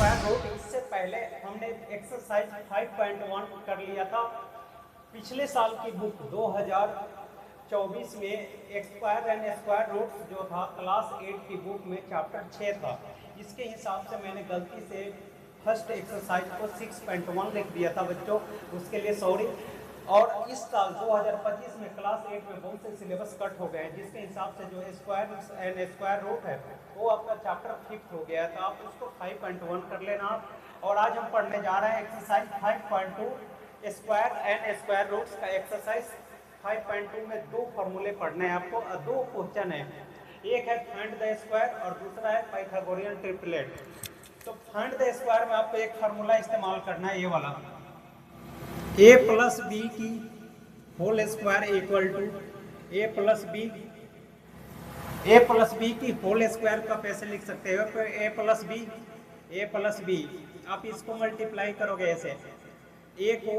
Square root इससे पहले हमने एक्सरसाइज 5.1 कर लिया था। पिछले साल की बुक 2024 में स्क्वायर एंड स्क्वायर रूट जो था क्लास 8 की बुक में चैप्टर 6 था। इसके हिसाब से मैंने गलती से फर्स्ट एक्सरसाइज को 6.1 लिख दिया था बच्चों, उसके लिए सॉरी। और इस साल 2025 में क्लास 8 में बहुत से सिलेबस कट हो गए हैं, जिसके हिसाब से जो स्क्वायर एंड स्क्वायर रूट है वो आपका चैप्टर 5 हो गया है, तो आप उसको 5.1 कर लेना आप। और आज हम पढ़ने जा रहे हैं exercise 5.2 square and square roots का। एक्सरसाइज 5.2 में दो फॉर्मूले पढ़ने हैं आपको, दो क्वेश्चन है, एक है फाइंड द स्क्वायर और दूसरा है पाइथागोरियन ट्रिपलेट। तो फाइंड द स्क्वायर में आपको एक फार्मूला इस्तेमाल करना है, ये वाला a प्लस बी की whole square equal to a plus B की होल स्क्वायर का कैसे लिख सकते हो? तो a प्लस बी आप इसको मल्टीप्लाई करोगे ऐसे, a को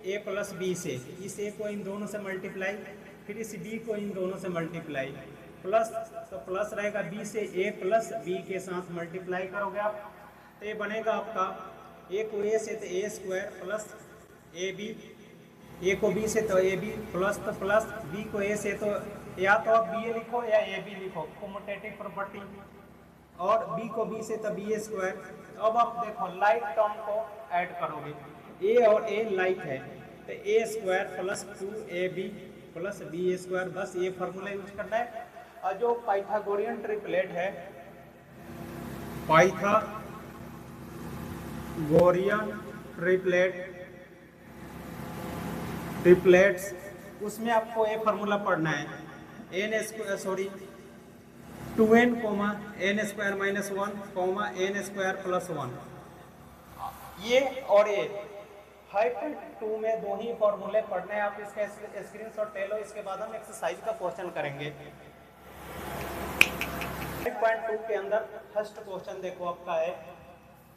a प्लस बी से, इस a को इन दोनों से मल्टीप्लाई, फिर इस b को इन दोनों से मल्टीप्लाई, प्लस तो प्लस रहेगा b से a प्लस b के साथ मल्टीप्लाई करोगे आप, तो ये बनेगा आपका a को a से तो a square plus A B, A को बी से तो ए बी प्लस तो प्लस, बी को ए से तो या तो आप बी ए लिखो या ए बी लिखो, कम्यूटेटिव प्रॉपर्टी, और बी को बी से तो बी ए स्क्वायर। अब आप देखो लाइक टर्म को ऐड करोगे, ए और ए लाइक है तो A square plus 2ab plus B square, बस ये फार्मूला यूज करना है। और जो पाइथागोरियन ट्रिपलेट है, पाइथागोरियन ट्रिपलेट्स, उसमें आपको ये फार्मूला पढ़ना है, n square 2n n square minus 1 n square plus 1। ये और ये 5.2 में दो ही फॉर्मूले पढ़ने हैं, आप इसका स्क्रीनशॉट ले लो, इसके बाद हम एक्सरसाइज का क्वेश्चन करेंगे। 5.2 के अंदर फर्स्ट क्वेश्चन देखो आपका है,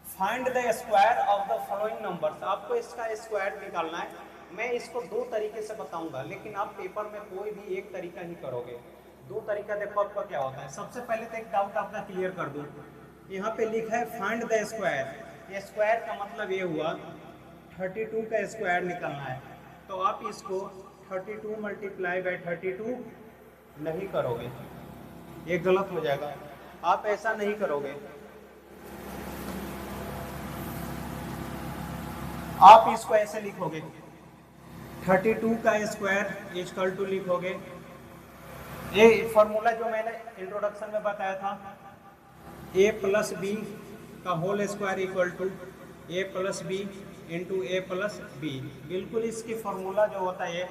find the square of the following numbers. आपको इसका स्क्वायर निकालना है। मैं इसको दो तरीके से बताऊंगा, लेकिन आप पेपर में कोई भी एक तरीका ही करोगे। दो तरीका देखो आपका क्या होता है। सबसे पहले तो एक डाउट आपका क्लियर कर दूं, यहाँ पे लिखा है फाइंड द स्क्वायर, ये स्क्वायर का मतलब ये हुआ 32 का स्क्वायर निकालना है, तो आप इसको 32 मल्टीप्लाई बाई 32 नहीं करोगे, ये गलत हो जाएगा, आप ऐसा नहीं करोगे। आप इसको ऐसे लिखोगे 32 का स्क्वायर इक्वल टू लिखोगे, ये फॉर्मूला जो मैंने इंट्रोडक्शन में बताया था, a प्लस बी का whole square equal to a plus B into a plus B. बिल्कुल इसकी फॉर्मूला जो होता है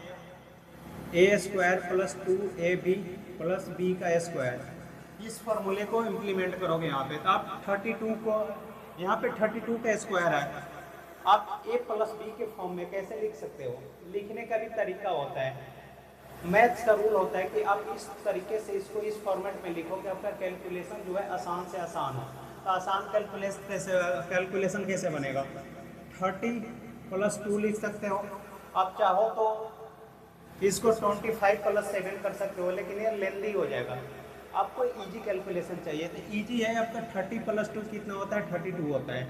a square plus 2ab plus b का स्क्वायर, इस फॉर्मूले को इम्प्लीमेंट करोगे यहाँ पे, तो आप 32 को यहाँ पे 32 का स्क्वायर है, आप a प्लस बी के फॉर्म में कैसे लिख सकते हो? लिखने का भी तरीका होता है, मैथ्स का रूल होता है कि आप इस तरीके से इसको इस फॉर्मेट में लिखो कि आपका कैलकुलेशन जो है आसान से आसान हो। तो आसान कैलकुलेशन कैसे बनेगा? 30 प्लस 2 लिख सकते हो, आप चाहो तो इसको 25 प्लस 7 कर सकते हो, लेकिन ये लेंदी हो जाएगा। आपको इजी कैलकुलेशन चाहिए, तो इजी है आपका 30 प्लस 2 कितना होता है? 32 होता है।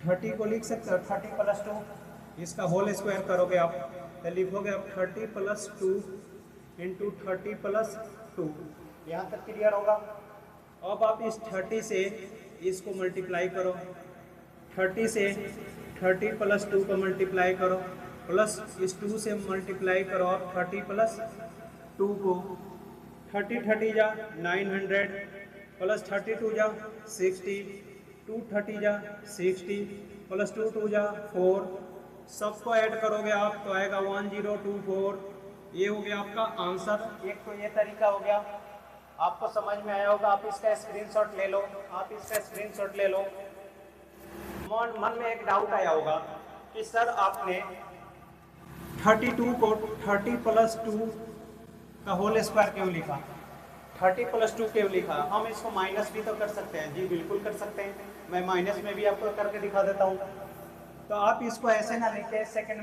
30 को लिख सकते हो 30 प्लस 2, इसका होल स्क्वायर करोगे आप, तो लिखोगे आप 30 प्लस 2 इंटू 30 प्लस 2, यहाँ तक क्लियर होगा। अब आप इस 30 से इसको मल्टीप्लाई करो, 30 से 30 प्लस 2 को मल्टीप्लाई करो, प्लस इस 2 से मल्टीप्लाई करो आप 30 प्लस 2 को, 30 जा 900 प्लस 32 जा 60, 230 जा 60 प्लस 2 जा 4, सबको ऐड करोगे आप तो आएगा 1024। ये हो गया आपका आंसर। एक तो ये तरीका हो गया, आपको समझ में आया होगा, आप इसका स्क्रीनशॉट ले लो, मन में एक डाउट आया होगा कि सर आपने 32 को 30 प्लस 2 का होल स्क्वायर क्यों लिखा, 30 प्लस 2 क्यों लिखा? हम इसको माइनस भी तो कर सकते हैं। जी बिल्कुल कर सकते हैं, मैं माइनस में भी आपको करके दिखा देता हूँ। तो आप इसको ऐसे ना लिखे, सेकंड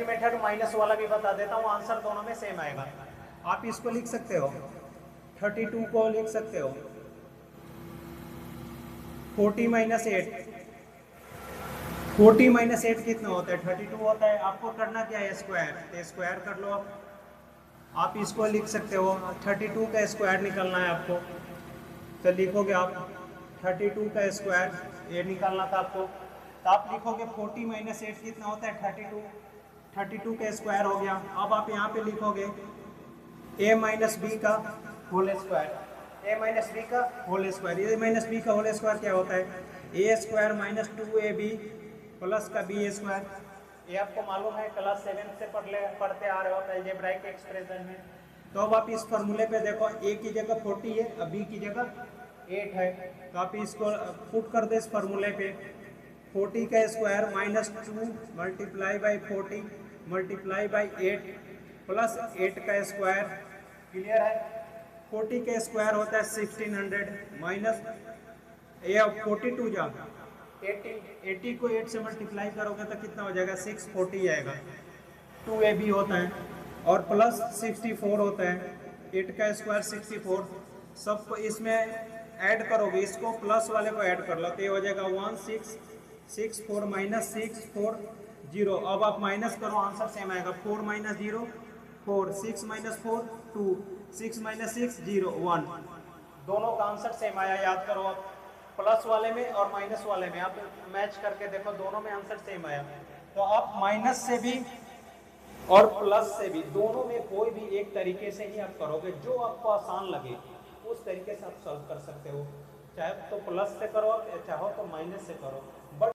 मेथड माइनस वाला भी बता देता हूँ, आंसर दोनों में सेम आएगा। आप इसको लिख सकते हो 32 को लिख सकते हो 40 माइनस 8, 40 माइनस 8 कितना होता है 32 होता है। आपको करना क्या है स्क्वायर, तो स्क्वायर कर लो आप इसको लिख सकते हो 32 का स्क्वायर निकालना है आपको, तो लिखोगे आप 32 का स्क्वायर ये निकालना था आपको, तो आप लिखोगे 40 माइनस 8 कितना होता है 32 का स्क्वायर हो गया। अब आप यहाँ पे लिखोगे a माइनस बी का whole square, a minus B का whole square, A minus B का होल स्क्वायर क्या होता है A square minus 2ab plus का बी स्क्वायर। ये आपको मालूम है क्लास 7 से पढ़ते आ रहे हो अलजेब्राइक एक्सप्रेशन में। तो अब आप इस फॉर्मूले पे देखो a की जगह 40 है, अब b की जगह 8 है, तो आप इसको पुट कर दे इस फॉर्मूले पे 40 का square minus 2 multiply by 40 multiply by 8 plus 8 का स्क्वायर, क्लियर है। 40 का स्क्वायर होता है 1600 माइनस ये 42 जा 80 को 8 से मल्टीप्लाई करोगे तो कितना हो जाएगा 640 आएगा, 2ab होता है और प्लस 64 होता है, 8 का स्क्वायर 64, सबको इसमें ऐड करोगे, इसको प्लस वाले को ऐड कर लो तो ये हो जाएगा 1664 माइनस 640। अब आप माइनस करो आंसर सेम आएगा 4 माइनस 0 4, 6 माइनस 4 2, 6 माइनस 6 0 1, दोनों का आंसर सेम आया। याद करो आप प्लस वाले में और माइनस वाले में आप मैच करके देखो दोनों में आंसर सेम आया। तो आप माइनस से भी और प्लस से भी दोनों में कोई भी एक तरीके से ही आप करोगे, जो आपको आसान लगे उस तरीके से आप सॉल्व कर सकते हो, चाहे तो प्लस से करो चाहो तो माइनस से करो। बट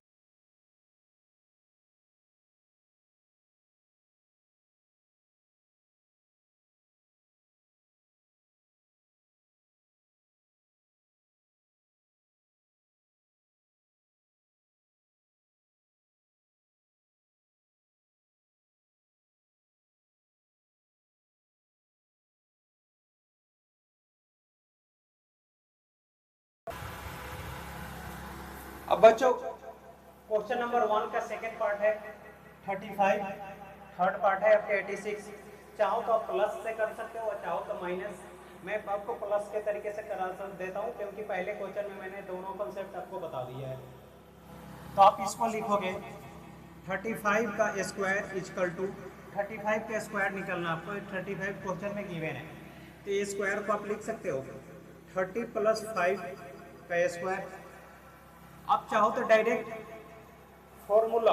अब बच्चों क्वेश्चन नंबर 1 का सेकेंड पार्ट है 35, थर्ड पार्ट है आपके 86। चाहो तो आप प्लस से कर सकते हो और चाहो तो माइनस। मैं आपको प्लस के तरीके से करा देता हूँ क्योंकि पहले क्वेश्चन में मैंने दोनों कॉन्सेप्ट आपको बता दिया है। तो आप इसको लिखोगे 35 का स्क्वायर इजकल टू 35 का स्क्वायर निकलना आपको, 35 क्वेश्चन में गिवन है तो ये स्क्वायर को आप लिख सकते हो 30 प्लस 5 का स्क्वायर। आप चाहो तो डायरेक्ट फॉर्मूला,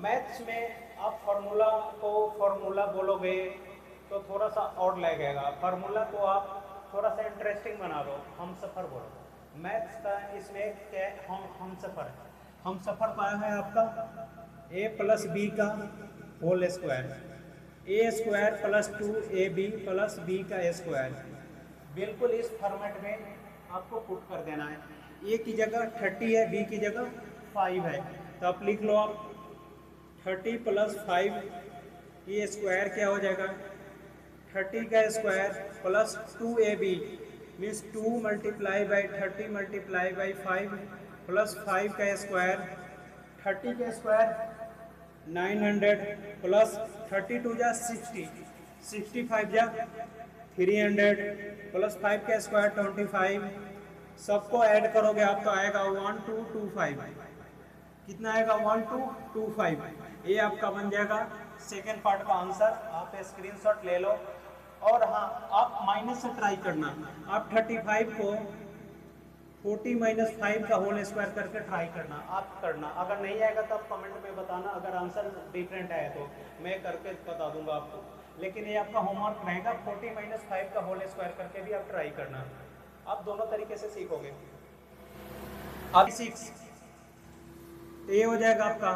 मैथ्स में आप फॉर्मूला बोलोगे तो थोड़ा सा और लगेगा, फार्मूला को आप थोड़ा सा इंटरेस्टिंग बना दो, हम सफ़र बोलो। मैथ्स का इसमें क्या हम सफ़र पाया है आपका a प्लस बी का whole square, A square plus 2ab plus B का स्क्वायर, बिल्कुल इस फॉर्मेट में आपको पुट कर देना है। ए की जगह 30 है, बी की जगह 5 है, तो आप लिख लो आप 30 प्लस 5, ये स्क्वायर क्या हो जाएगा 30 का square plus 2ab means 2 multiply by 30 multiply by 5 plus 5 का स्क्वायर, 30 का स्क्वायर 900 प्लस 32 जा 60, 65 जा 300 प्लस 5 का स्क्वायर 25, सबको ऐड करोगे आपको आएगा 1225, कितना आएगा 1225। ये आपका बन जाएगा सेकेंड पार्ट का आंसर, आप स्क्रीनशॉट ले लो। और हाँ आप माइनस से ट्राई करना, आप 35 को 40 माइनस 5 का होल स्क्वायर करके ट्राई करना, आप करना, अगर नहीं आएगा तो आप कमेंट में बताना, अगर आंसर डिफरेंट आए तो मैं करके बता दूंगा आपको, लेकिन ये आपका होमवर्क रहेगा 40 माइनस 5 का होल स्क्वायर करके भी आप ट्राई करना, आप दोनों तरीके से सीखोगे। अब 6 तो ये हो जाएगा आपका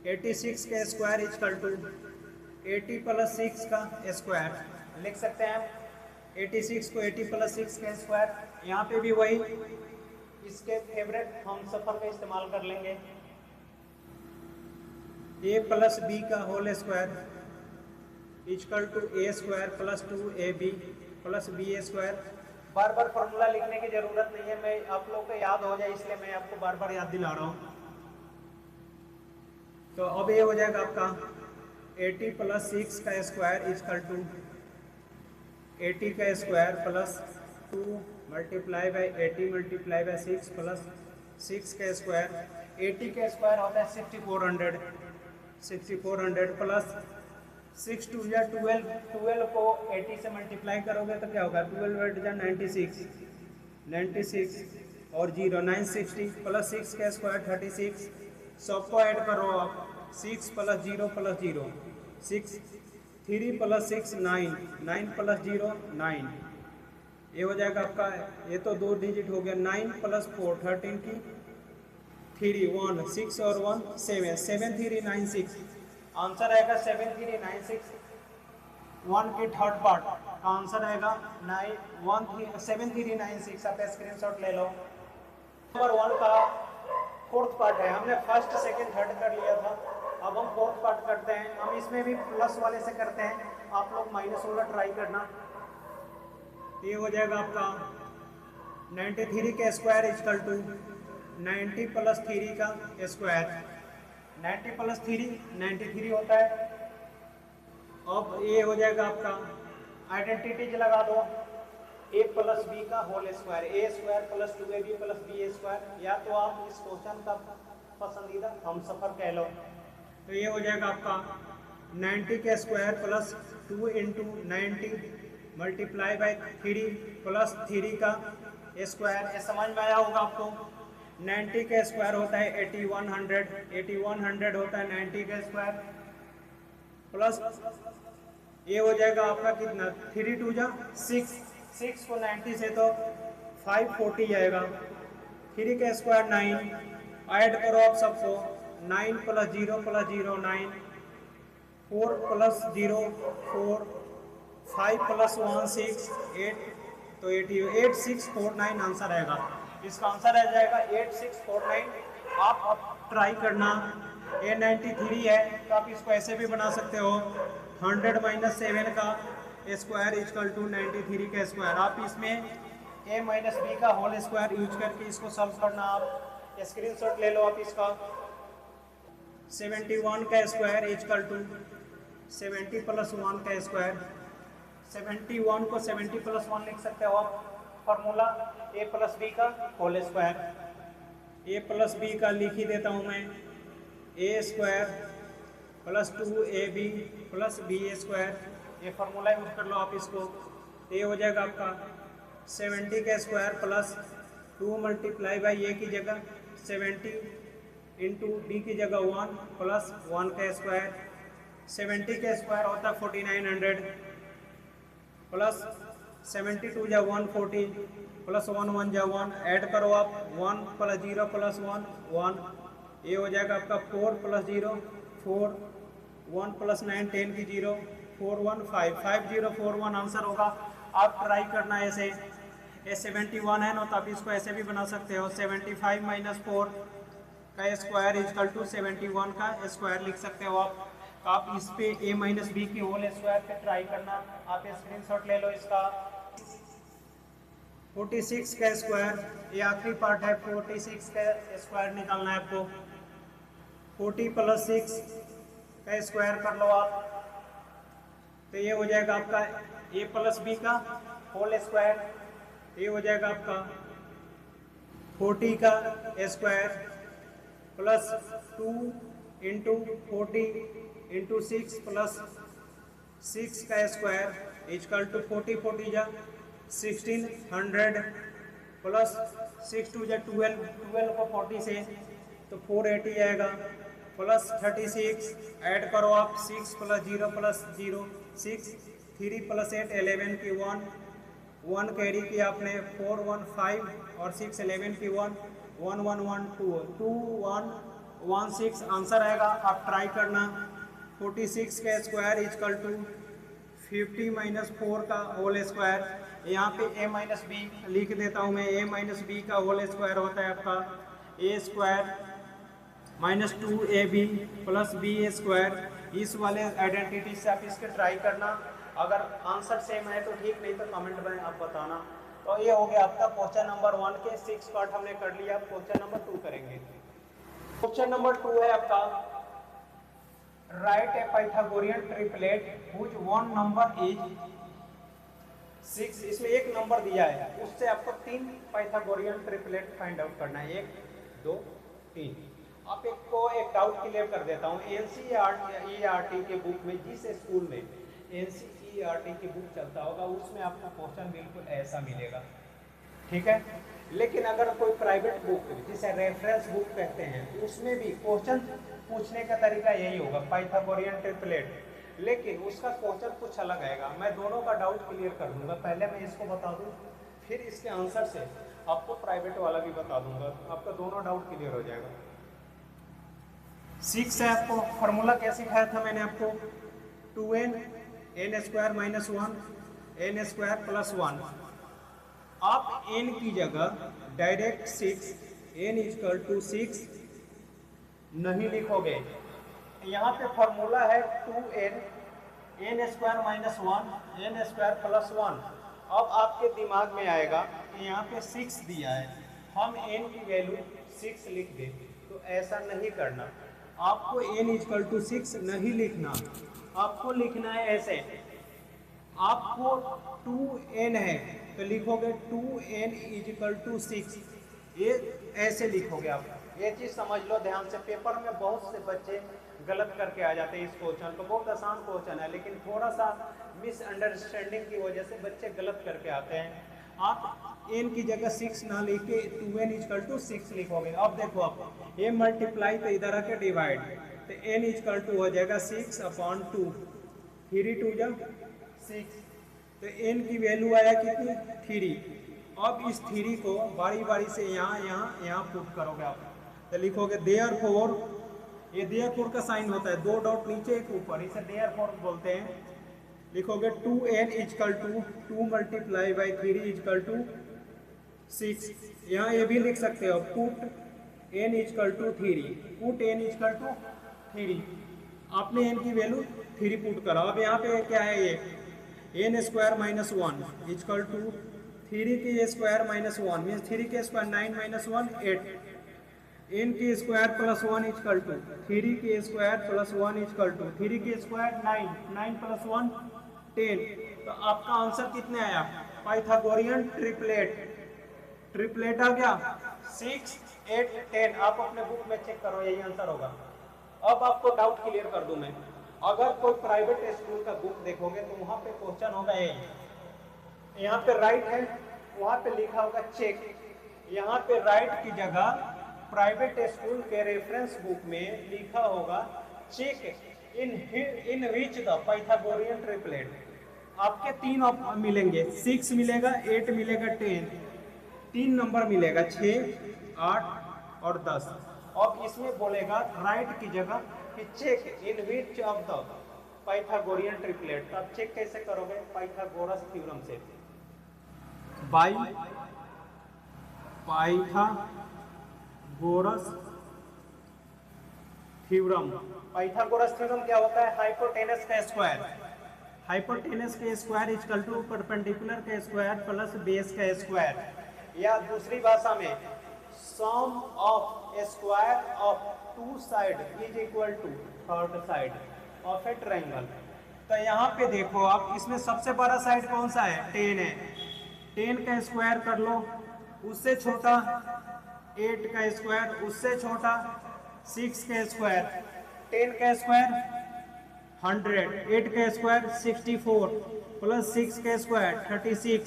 86 का स्क्वायर इजकल टू 80 प्लस 6 का स्क्वायर, लिख सकते हैं आप 86 को 80 प्लस 6 का स्क्वायर। यहाँ पे भी वही इसके फेवरेट हम सफर का इस्तेमाल कर लेंगे, a प्लस बी का whole square equal to a square plus 2ab plus B square. बार बार फॉर्मूला लिखने की जरूरत नहीं है, मैं आप लोग को याद हो जाए इसलिए मैं आपको बार बार याद दिला रहा हूँ। तो अब ये हो जाएगा आपका 80 प्लस 6 का स्क्वायर इजकल टू 80 का square plus 2 multiply by 80 multiply by 6 plus 6 का स्क्वायर। 80 का स्क्वायर होता है 6400 प्लस 6 2 या 12, 12 को 80 से मल्टीप्लाई करोगे तो क्या होगा 12 8 जा 96 और 0 960 प्लस 6 का स्क्वायर 36। सबको ऐड करो आप 6 प्लस 0 प्लस 0 6 3 प्लस 6 9 9 प्लस 0 9। ये हो जाएगा आपका, ये तो 2 डिजिट हो गया। 9 प्लस 4 13 की 3 1 6 और 1 7 7396। आंसर आएगा 7396। 1 के थर्ड पार्ट का आंसर आएगा 7396। आप स्क्रीनशॉट ले लो। नंबर 1 का फोर्थ पार्ट है, हमने फर्स्ट सेकंड थर्ड कर लिया था, अब हम फोर्थ पार्ट करते हैं। हम इसमें भी प्लस वाले से करते हैं, आप लोग माइनस वाला ट्राई करना। ये हो जाएगा आपका 93 का स्क्वायर इक्वल टू 90 प्लस 3 का स्क्वायर। 90 प्लस 3 93 होता है। अब ये हो जाएगा आपका, आइडेंटिटीज लगा दो, a प्लस बी का whole square, A square plus 2ab plus B square, या तो आप इस क्वेश्चन का पसंदीदा हम सफर कह लो। तो ये हो जाएगा आपका 90 का square plus 2 into 90 multiply by 3 plus 3 का स्क्वायर। ये समझ में आया होगा आपको। 90 का स्क्वायर होता है 8100 होता है 90 का स्क्वायर प्लस ये हो जाएगा आपका कितना 3 2 जा 6 को 90 से तो 540 आएगा। 3 का स्क्वायर 9, ऐड करो आप सबको 9 प्लस 0 9 4 प्लस 0 4 5 प्लस 1 6 8 तो 8649 आंसर आएगा। इसका आंसर आ जाएगा 8649। आप ट्राई करना। ये 93 है तो आप इसको ऐसे भी बना सकते हो 100 माइनस 7 का स्क्वायर इक्वल टू 93 का स्क्वायर। आप इसमें a माइनस बी का होल स्क्वायर यूज करके इसको सॉल्व करना। आप स्क्रीनशॉट ले लो आप इसका। 71 का स्क्वायर इक्वल टू 70 प्लस 1 का स्क्वायर। 71 को 70 प्लस 1 लिख सकते हो आप। फॉर्मूला a प्लस बी का whole square. a plus B का लिख ही देता हूँ मैं, a square plus 2ab plus B square. ये फार्मूला यूज कर लो आप इसको। ये हो जाएगा आपका 70 का स्क्वायर प्लस 2 मल्टीप्लाई बाई ए की जगह 70 इंटू बी की जगह 1 प्लस 1 का स्क्वायर। 70 का स्क्वायर होता है 4900 प्लस 72 जा 140 प्लस 1 1 जा 1, ऐड करो आप 1 प्लस 0 प्लस 1 1। ये हो जाएगा आपका 4 प्लस 0 4 1 प्लस 9 10 की 0 4 1 5 5041 आंसर होगा। आप ट्राई करना ऐसे। ये 71 है ना, तो आप इसको ऐसे भी बना सकते हो 75 माइनस 4 का स्क्वायर इक्वल टू 71 का स्क्वायर लिख सकते हो आप। तो आप इस पे a माइनस बी की होल स्क्वायर पे ट्राई करना। आप स्क्रीनशॉट ले लो इसका। 46 का स्क्वायर, ये आखिरी पार्ट है। 46 का स्क्वायर निकालना है आपको। 40 प्लस 6 का स्क्वायर कर लो आप। तो ये हो जाएगा आपका a प्लस बी का होल स्क्वायर। ये हो जाएगा आपका 40 का square plus 2 into 40 into 6 plus 6 का स्क्वायर इक्वल टू 40 40 जा 1600 प्लस 6 2 जा 12 12 को 40 से तो 480 आएगा प्लस 36, ऐड करो आप 6 प्लस 0 प्लस 0 6 3 प्लस 8 11 की 1 कैरी की आपने 4 1 5 और 6 11 की 1 1 1 1 2 2 1 1 6 आंसर आएगा। आप ट्राई करना। 46 का स्क्वायर इक्वल टू 50 माइनस 4 का होल स्क्वायर। यहाँ पे a माइनस बी लिख देता हूँ मैं। a माइनस बी का होल स्क्वायर होता है आपका a square minus 2ab plus B square. इस वाले आइडेंटिटी से आप इसके ट्राई करना। अगर आंसर सेम है तो ठीक, नहीं तो कमेंट में आप बताना। तो ये हो गया आपका क्वेश्चन नंबर 1 के 6 पार्ट हमने कर लिया। अब क्वेश्चन नंबर 2 करेंगे। क्वेश्चन नंबर 2 है आपका, write a Pythagorean triplet whose one number is 6, इसमें एक नंबर दिया है, उससे आपको 3 पाइथागोरियन ट्रिपलेट फाइंड आउट करना है, 1 2 3। आप एक डाउट क्लियर कर देता हूँ। एनसीईआरटी के बुक में, जिस स्कूल में एनसीईआरटी की बुक चलता होगा, उसमें आपको क्वेश्चन बिल्कुल ऐसा मिलेगा, ठीक है। लेकिन अगर कोई प्राइवेट बुक जिसे रेफरेंस बुक कहते हैं, उसमें भी क्वेश्चन पूछने का तरीका यही होगा, पाइथागोरियन ट्रिपलेट, लेकिन उसका क्वेश्चन कुछ अलग आएगा। मैं दोनों का डाउट क्लियर कर दूंगा, पहले मैं इसको बता दूं, फिर इसके आंसर से आपको प्राइवेट वाला भी बता दूंगा, आपका दोनों डाउट क्लियर हो जाएगा। 6 है, आपको फॉर्मूला क्या सिखाया था मैंने आपको, 2n n square minus 1 n square plus 1। आप n की जगह डायरेक्ट 6 n इक्वल टू 6 नहीं लिखोगे, यहाँ पे फॉर्मूला है 2n n square minus 1 n square plus 1। अब आपके दिमाग में आएगा कि यहाँ पे 6 दिया है, हम n की वैल्यू 6 लिख दें, तो ऐसा नहीं करना। आपको n इक्वल टू 6 नहीं लिखना, आपको लिखना है ऐसे, आपको 2n है तो लिखोगे 2n इक्वल टू 6, ये ऐसे लिखोगे आप। ये चीज़ समझ लो ध्यान से, पेपर में बहुत से बच्चे गलत करके आ जाते हैं इस क्वेश्चन को। बहुत आसान क्वेश्चन है, लेकिन थोड़ा सा मिसअंडरस्टैंडिंग की वजह से बच्चे गलत करके आते हैं। आप n की जगह 6 ना लिख के 2n इक्वल टू 6 लिखोगे। अब देखो, आप ये मल्टीप्लाई तो इधर आके डिवाइड, तो n इक्वल टू हो जाएगा 6 अपॉन 2, 3 2 जा 6, तो n की वैल्यू आया कितनी 3। अब इस 3 को बारी बारी से यहाँ पुट करोगे आप, तो लिखोगे देयरफॉर, ये देयरफॉर का साइन होता है, 2 डॉट नीचे एक ऊपर, इसे देयरफॉर बोलते हैं। लिखोगे 2n equal to 2 multiply by 3 equal to 6। यहाँ ये भी लिख सकते हो, put n equal to 3, put n equal to 3। आपने n की वैल्यू 3 पुट करा। अब यहाँ पे क्या है, ये n square minus 1 equal to 3 के स्क्वायर माइनस 1 मीन्स 3 के स्क्वायर 9 माइनस 1 8, n के स्क्वायर प्लस 1 इक्वल टू 3 के स्क्वायर प्लस 1 इक्वल टू 3 के स्क्वायर 9, 9 प्लस 1 10। तो आपका आंसर कितने आया, पाइथागोरियन ट्रिपलेट, ट्रिपलेट आ गया 6 8 10। आप अपने बुक में चेक करो, यही आंसर होगा। अब आपको डाउट क्लियर कर दूं मैं, अगर कोई प्राइवेट स्कूल का बुक देखोगे तो वहां पे क्वेश्चन होगा यही, यहाँ पे राइट है, वहां पे लिखा होगा चेक, यहाँ पे राइट की जगह प्राइवेट स्कूल के रेफरेंस बुक में लिखा होगा check in which the Pythagorean triplet. आपके 3 मिलेंगे, 6 मिलेगा, 8 मिलेगा, 10, 3 नंबर मिलेगा, 6 8 और 10। अब इसमें बोलेगा राइट की जगह कि check in which of the Pythagorean triplet. तो आप चेक कैसे करोगे, पाइथागोरस थ्योरम से, by Pythagoras theorem. Pythagoras theorem क्या होता है, हाइपोटेनस का स्क्वायर, हाइपोटेनस के स्क्वायर इक्वल टू परपेंडिकुलर के स्क्वायर प्लस बेस का स्क्वायर, या दूसरी भाषा में sum of square of 2 side is equal to third side of a triangle. तो यहाँ पे देखो आप, इसमें सबसे बड़ा साइड कौन सा है, 10 है, 10 का स्क्वायर कर लो, उससे छोटा 8 का स्क्वायर, उससे छोटा 6 का स्क्वायर, 10 का स्क्वायर 100, 8 का स्क्वायर 64 प्लस 6 का स्क्वायर 36,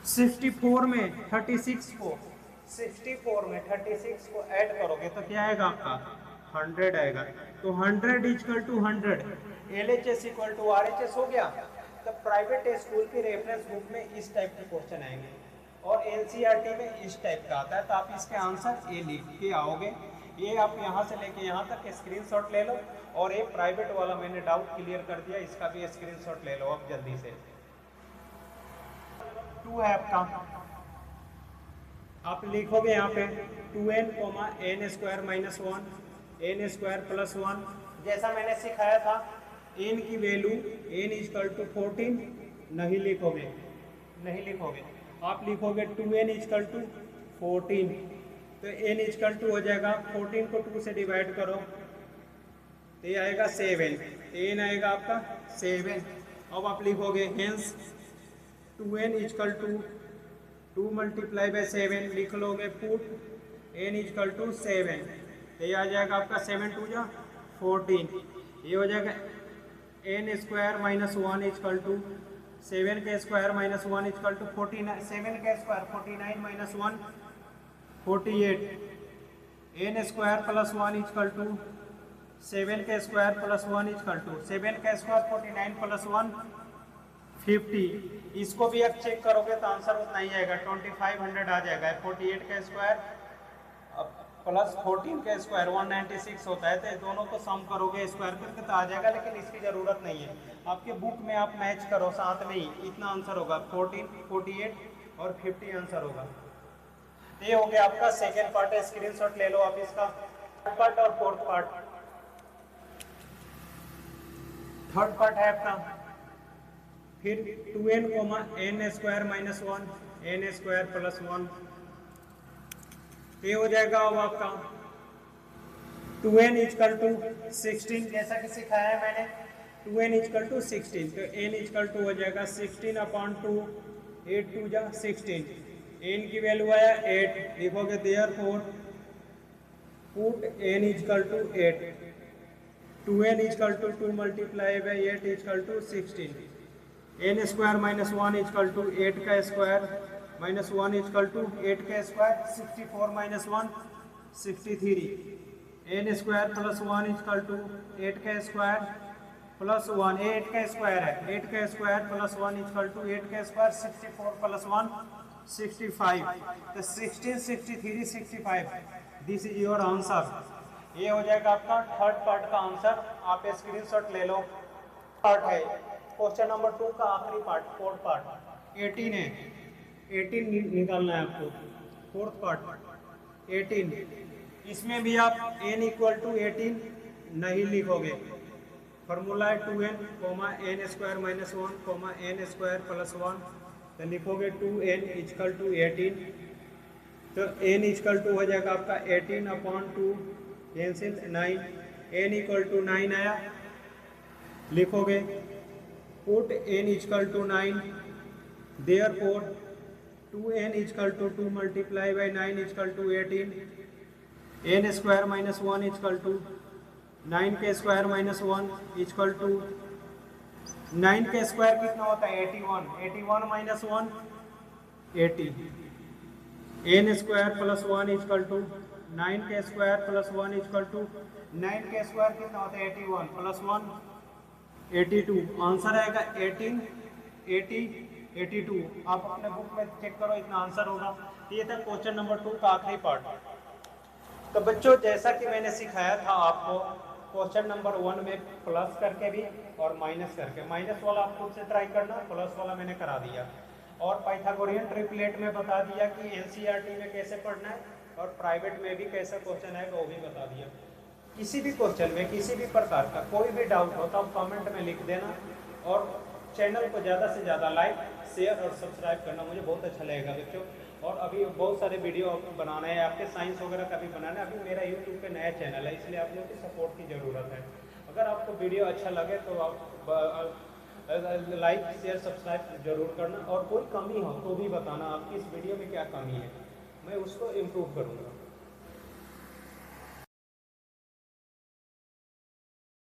64 में 36 को ऐड करोगे तो क्या आएगा आपका 100 आएगा। तो 100 equal to 100, LHS equal to RHS हो गया। तो प्राइवेट स्कूल की रेफरेंस बुक में इस टाइप के क्वेश्चन आएंगे और NCERT में इस टाइप का आता है। तो आप इसके आंसर ए लिख के आओगे, ये आप यहाँ से लेके यहाँ तक स्क्रीनशॉट ले लो, और ये प्राइवेट वाला मैंने डाउट क्लियर कर दिया, इसका भी स्क्रीनशॉट ले लो आप जल्दी से। 2 है आपका, आप लिखोगे यहाँ पे 2n n square minus 1 n square plus 1, जैसा मैंने सिखाया था। n की वैल्यू n इक्वल टू 14 नहीं लिखोगे, आप लिखोगे 2n इक्वल टू 14, तो n इक्वल टू हो जाएगा 14 को 2 से डिवाइड करो तो ये आएगा 7, n आएगा आपका 7। अब आप लिखोगे hence 2n equal to 2 multiply by 7 लिख लोगे, पुट n इजकल टू 7, ये आ जाएगा आपका 7 2 जा 14, ये हो जाएगा n square minus 1 equal to 7 के स्क्वायर माइनस 1 इजकल टू 49, 7 के square 49 minus 1 48, n square plus 1 equal to 7 के स्क्वायर प्लस 1 इजकल टू 7 का स्क्वायर 49 प्लस 1 50। इसको भी आप चेक करोगे तो आंसर उतना ही आएगा, 2500 आ जाएगा। 48 का स्क्वायर प्लस 14 का स्क्वायर 196 होता है, तो दोनों को सम करोगे स्क्वायर करके तो आ जाएगा, लेकिन इसकी ज़रूरत नहीं है। आपके बुक में आप मैच करो साथ में ही, इतना आंसर होगा 14, 48 और 50 आंसर होगा। ये हो गया आपका सेकेंड पार्ट है, स्क्रीनशॉट ले लो आप इसका। थर्ड पार्ट और फोर्थ पार्ट, थर्ड पार्ट है आपका फिर 2n n square minus 1 n square plus 1, ये हो जाएगा अब आपका 2n इजकल टू 16, जैसा कि सिखाया है मैंने 2n इजकल टू 16, तो n इजकल टू हो जाएगा 16 अपॉन 2, 8 2 जा 16, n की वैल्यू आया 8, लिखोगे therefore put n equal to 8, 2n equal to 2 multiply by 8 equal to 16, n square minus 1 equal to 8 का स्क्वायर माइनस 1 इजकल टू 8 का square 64 minus 1 63, n square plus 1 equal to 8 का square plus 1, 8 का square है 8 का square plus 1 equal to 8 का square 64 plus 1 65, तो 16 63 65, this is your answer. ये हो जाएगा आपका थर्ड पार्ट का आंसर, आप स्क्रीनशॉट ले लो। पार्ट है क्वेश्चन नंबर 2 का आखिरी पार्ट, फोर्थ पार्ट 18 है, 18 निकालना है आपको। फोर्थ पार्ट 18, इसमें भी आप n इक्वल टू 18 नहीं लिखोगे, फॉर्मूला है 2n n square minus 1 n square plus 1, तो लिखोगे 2n इजकल टू 18, तो n इजकल टू हो जाएगा आपका 18 upon 2 cancel 9, n equal to 9 आया, लिखोगे put n equal to 9, therefore 2n equal to 2 multiply by 9 equal to 18, n square minus 1 equal to 9 के square minus 1 equal to 9 के square कितना होता है 81, 81 minus 1 80, n square plus 1 equal to 9 के square plus 1 equal to 9 के square कितना होता है 81 प्लस 1 82, आंसर आएगा 18 80 82, आप अपने बुक में चेक करो इतना आंसर होगा। ये था क्वेश्चन नंबर 2 का आखिरी पार्ट। तो बच्चों जैसा कि मैंने सिखाया था आपको क्वेश्चन नंबर 1 में प्लस करके भी और माइनस करके, माइनस वाला आप खुद से ट्राई करना, प्लस वाला मैंने करा दिया, और पाइथागोरियन ट्रिपलेट में बता दिया कि एनसीईआरटी में कैसे पढ़ना है और प्राइवेट में भी कैसा क्वेश्चन है वो भी बता दिया। किसी भी क्वेश्चन में किसी भी प्रकार का कोई भी डाउट हो तो आप कमेंट में लिख देना, और चैनल को ज़्यादा से ज़्यादा लाइक शेयर और सब्सक्राइब करना मुझे बहुत अच्छा लगेगा बच्चों। और अभी बहुत सारे वीडियो बनाना है, आपके साइंस वगैरह का भी बनाना है। अभी मेरा यूट्यूब पे नया चैनल है, इसलिए आप लोगों की सपोर्ट की ज़रूरत है। अगर आपको वीडियो अच्छा लगे तो आप लाइक शेयर सब्सक्राइब जरूर करना, और कोई कमी हो तो भी बताना आपकी इस वीडियो में क्या कमी है, मैं उसको इम्प्रूव करूँगा।